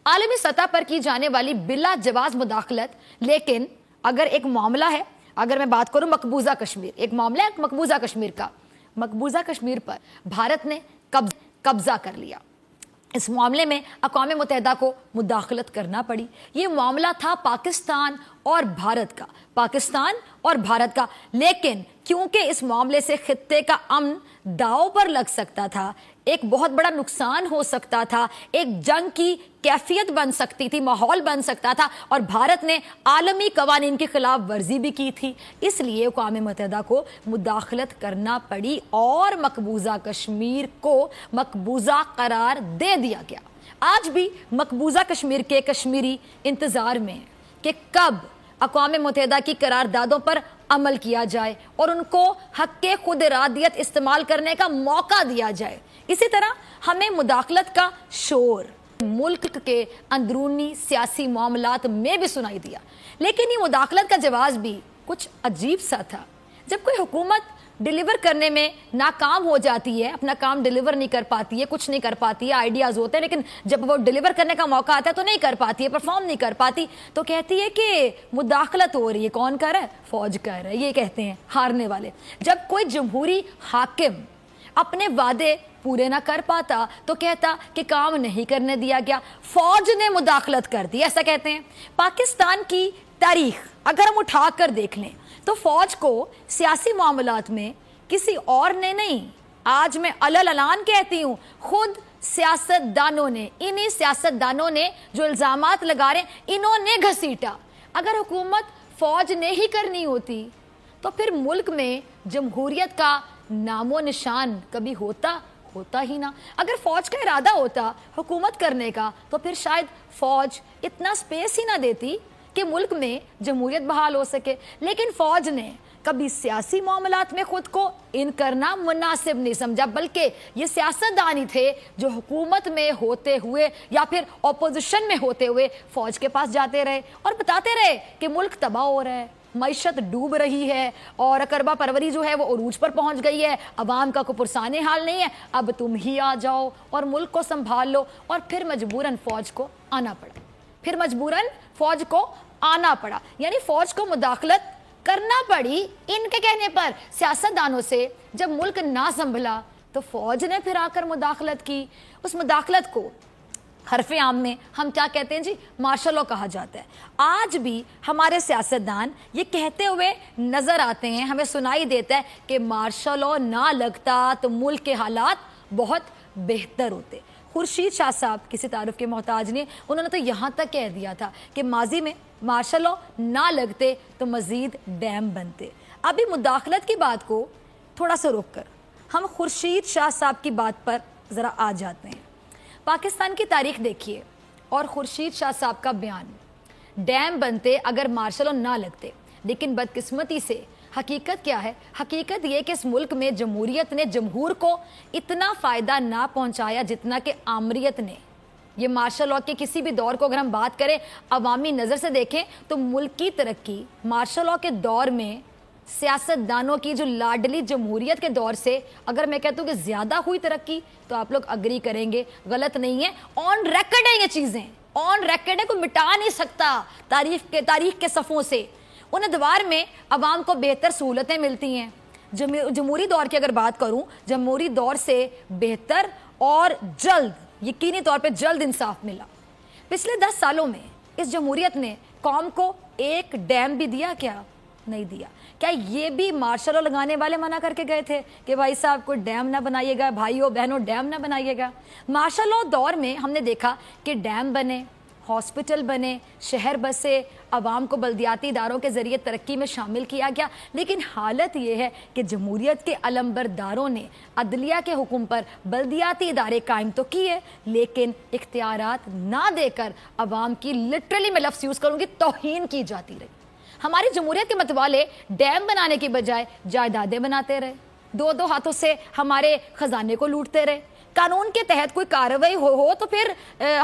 عالمی سطح پر کی جانے والی بلا جواز مداخلت، لیکن اگر ایک معاملہ ہے، اگر میں بات کروں مقبوضہ کشمیر، ایک معاملہ ہے مقبوضہ کشمیر کا، مقبوضہ کشمیر پر بھارت نے قبضہ کر لیا، اس معاملے میں اقوام متحدہ کو مداخلت کرنا پڑی۔ یہ معاملہ تھا پاکستان اور بھارت کا، پاکستان اور بھارت کا، لیکن کیونکہ اس معاملے سے خطے کا امن داؤ پر لگ سکتا تھا، ایک بہت بڑا نقصان ہو سکتا تھا، ایک جنگ کی کیفیت بن سکتی تھی، ماحول بن سکتا تھا، اور بھارت نے عالمی قوانین کی خلاف ورزی بھی کی تھی، اس لیے اقوام متحدہ کو مداخلت کرنا پڑی اور مقبوضہ کشمیر کو مقبوضہ قرار دے دیا گیا۔ آج بھی مقبوضہ کشمیر کے کشمیری انتظار میں ہیں کہ کب اقوام متحدہ کی قراردادوں پر عمل کیا جائے اور ان کو حق خود ارادیت استعمال کرنے کا موقع دیا جائے۔ اسی طرح ہمیں مداخلت کا شور ملک کے اندرونی سیاسی معاملات میں بھی سنائی دیا، لیکن یہ مداخلت کا جواز بھی کچھ عجیب سا تھا۔ جب کوئی حکومت ڈیلیور کرنے میں ناکام ہو جاتی ہے، اپنا کام ڈیلیور نہیں کر پاتی ہے، کچھ نہیں کر پاتی ہے، آئیڈیاز ہوتے ہیں لیکن جب وہ ڈیلیور کرنے کا موقع آتا ہے تو نہیں کر پاتی ہے، پرفارم نہیں کر پاتی، تو کہتی ہے کہ مداخلت ہو رہی ہے۔ کون کر رہا ہے؟ فوج کر رہا ہے، یہ کہتے ہیں ہارنے والے۔ جب کوئی جمہوری حاکم اپنے وعدے پورے نہ کر پاتا تو کہتا کہ کام نہیں کرنے دیا گیا، فوج نے مداخلت کر دی، ایسا کہتے ہیں۔ پاکستان کی تاریخ اگر ہم اٹھا کر دیکھ لیں تو فوج کو سیاسی معاملات میں کسی اور نے نہیں، آج میں علل اعلان کہتی ہوں، خود سیاست دانوں نے، انہی سیاست دانوں نے جو الزامات لگا رہے ہیں انہوں نے گھسیٹا۔ اگر حکومت فوج نے ہی کرنی ہوتی تو پھر ملک میں جمہوریت کا نام و نشان کبھی ہوتا ہی نہ۔ اگر فوج کا ارادہ ہوتا حکومت کرنے کا تو پھر شاید فوج اتنا سپیس ہی نہ دیتی کہ ملک میں جمہوریت بحال ہو سکے، لیکن فوج نے کبھی سیاسی معاملات میں خود کو ان کرنا مناسب نہیں سمجھا، بلکہ یہ سیاست دانی تھے جو حکومت میں ہوتے ہوئے یا پھر اپوزیشن میں ہوتے ہوئے فوج کے پاس جاتے رہے اور بتاتے رہے کہ ملک تباہ ہو رہا ہے، معیشت ڈوب رہی ہے اور اقربا پروری جو ہے وہ عروج پر پہنچ گئی ہے، عوام کا کوئی پرسانے حال نہیں ہے، اب تم ہی آ جاؤ اور ملک کو سنبھال لو، اور پھر مجبوراً فوج کو آنا پڑا، پھر مجبوراً فوج کو آنا پڑا، یعنی فوج کو مداخلت کرنا پڑی ان کے کہنے پر سیاست دانوں سے۔ جب ملک نہ سنبھلا تو فوج نے پھر آ کر مداخلت کی۔ اس مداخلت کو حرف عام میں ہم کیا کہتے ہیں جی؟ مارشل لا کہا جاتا ہے۔ آج بھی ہمارے سیاستدان یہ کہتے ہوئے نظر آتے ہیں، ہمیں سنائی دیتا ہے کہ مارشل لا نہ لگتا تو ملک کے حالات بہت بہتر ہوتے۔ خورشید شاہ صاحب کسی تعارف کے محتاج نہیں، انہوں نے تو یہاں تک کہہ دیا تھا کہ ماضی میں مارشل لا نہ لگتے تو مزید ڈیم بنتے۔ ابھی مداخلت کی بات کو تھوڑا سا روک کر ہم خورشید شاہ صاحب کی بات پر ذرا آ جاتے ہیں۔ پاکستان کی تاریخ دیکھیے اور خورشید شاہ صاحب کا بیان، ڈیم بنتے اگر مارشل لا نہ لگتے، لیکن بدقسمتی سے حقیقت کیا ہے؟ حقیقت یہ کہ اس ملک میں جمہوریت نے جمہور کو اتنا فائدہ نہ پہنچایا جتنا کہ آمریت نے۔ یہ مارشل لا کے کسی بھی دور کو اگر ہم بات کریں، عوامی نظر سے دیکھیں تو ملک کی ترقی مارشل لا کے دور میں سیاست دانوں کی جو لاڈلی جمہوریت کے دور سے اگر میں کہتا ہوں کہ زیادہ ہوئی ترقی تو آپ لوگ اگری کریں گے، غلط نہیں ہے، آن ریکارڈ ہیں یہ چیزیں، آن ریکارڈ ہے، کوئی مٹا نہیں سکتا تاریخ کے صفوں سے۔ ان ادوار میں عوام کو بہتر سہولتیں ملتی ہیں۔ جمہوری دور کی اگر بات کروں، جمہوری دور سے بہتر اور جلد، یقینی طور پہ جلد انصاف ملا۔ پچھلے 10 سالوں میں اس جمہوریت نے قوم کو ایک ڈیم بھی دیا کیا؟ نہیں دیا۔ کیا یہ بھی مارشل لا لگانے والے منع کر کے گئے تھے کہ بھائی صاحب کوئی ڈیم نہ بنائیے گا، بھائیوں بہنوں ڈیم نہ بنائیے گا؟ مارشل لا دور میں ہم نے دیکھا کہ ڈیم بنے، ہاسپٹل بنے، شہر بسے، عوام کو بلدیاتی اداروں کے ذریعے ترقی میں شامل کیا گیا، لیکن حالت یہ ہے کہ جمہوریت کے علمبرداروں نے عدلیہ کے حکم پر بلدیاتی ادارے قائم تو کیے، لیکن اختیارات نہ دے کر عوام کی لٹرلی میں لفظ یوز کروں گی توہین کی جاتی رہی۔ ہماری جمہوریت کے متوالے ڈیم بنانے کی بجائے جائیدادیں بناتے رہے، دو ہاتھوں سے ہمارے خزانے کو لوٹتے رہے۔ قانون کے تحت کوئی کارروائی ہو تو پھر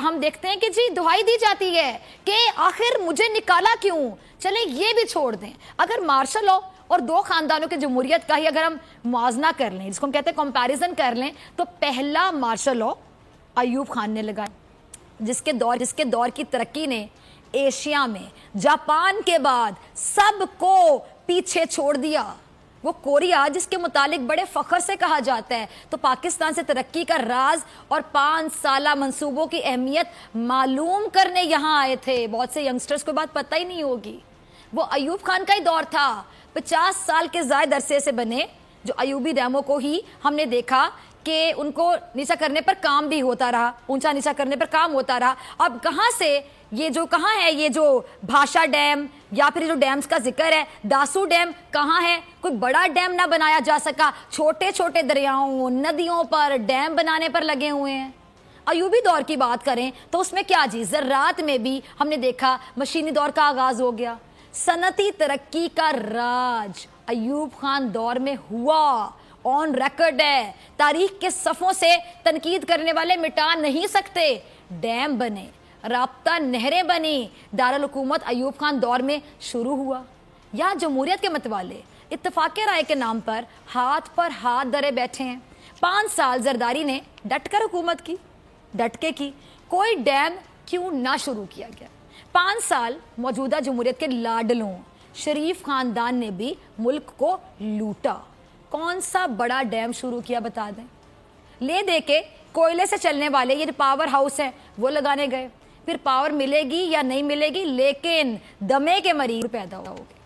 ہم دیکھتے ہیں کہ جی دہائی دی جاتی ہے کہ آخر مجھے نکالا کیوں، چلیں یہ بھی چھوڑ دیں۔ اگر مارشل لا اور 2 خاندانوں کے جمہوریت کا ہی اگر ہم موازنہ کر لیں، جس کو ہم کہتے ہیں کمپیریزن کر لیں، تو پہلا مارشل لا ایوب خان نے لگایا، جس کے دور کی ترقی نے ایشیا میں جاپان کے بعد سب کو پیچھے چھوڑ دیا. وہ کوریا جس کے متعلق بڑے فخر سے کہا جاتا ہے, تو پاکستان سے ترقی کا راز اور 5 سالہ منصوبوں کی اہمیت معلوم کرنے یہاں آئے تھے. بہت سے ینگسٹرز کو بات پتہ ہی نہیں ہوگی. وہ ایوب خان کا ہی دور تھا. 50 سال کے زائد عرصے سے بنے جو ایوبی ڈیموں کو ہی ہم نے دیکھا کہ ان کو نیچا کرنے پر کام بھی ہوتا رہا, اونچا نیچا کرنے پر کام ہوتا رہا. اب کہاں سے کہاں ہے یہ جو بھاشا ڈیم یا پھر جو ڈیمز کا ذکر ہے, داسو ڈیم کہاں ہے؟ کوئی بڑا ڈیم نہ بنایا جا سکا. چھوٹے چھوٹے دریاؤں ندیوں پر ڈیم بنانے پر لگے ہوئے ہیں. ایوبی دور کی بات کریں تو اس میں کیا جی, زراعت میں بھی ہم نے دیکھا مشینی دور کا آغاز ہو گیا. صنعتی ترقی کا راج ایوب خان دور میں ہوا, آن ریکارڈ ہے. تاریخ کے صفوں سے تنقید کرنے والے مٹا نہیں سکتے. ڈیم بنے, رابطہ نہریں بنی. دارالحکومت ایوب خان دور میں شروع ہوا. یا جمہوریت کے متوالے اتفاق رائے کے نام پر ہاتھ دھرے بیٹھے ہیں. 5 سال زرداری نے ڈٹ کر حکومت کی, ڈٹ کے کی. کوئی ڈیم کیوں نہ شروع کیا گیا؟ 5 سال موجودہ جمہوریت کے لاڈلوں شریف خاندان نے بھی ملک کو لوٹا. کون سا بڑا ڈیم شروع کیا بتا دیں؟ لے دے کے کوئلے سے چلنے والے یہ پاور ہاؤس ہیں وہ لگانے گئے. پھر پاور ملے گی یا نہیں ملے گی, لیکن دمے کے مریض پیدا ہو گئے.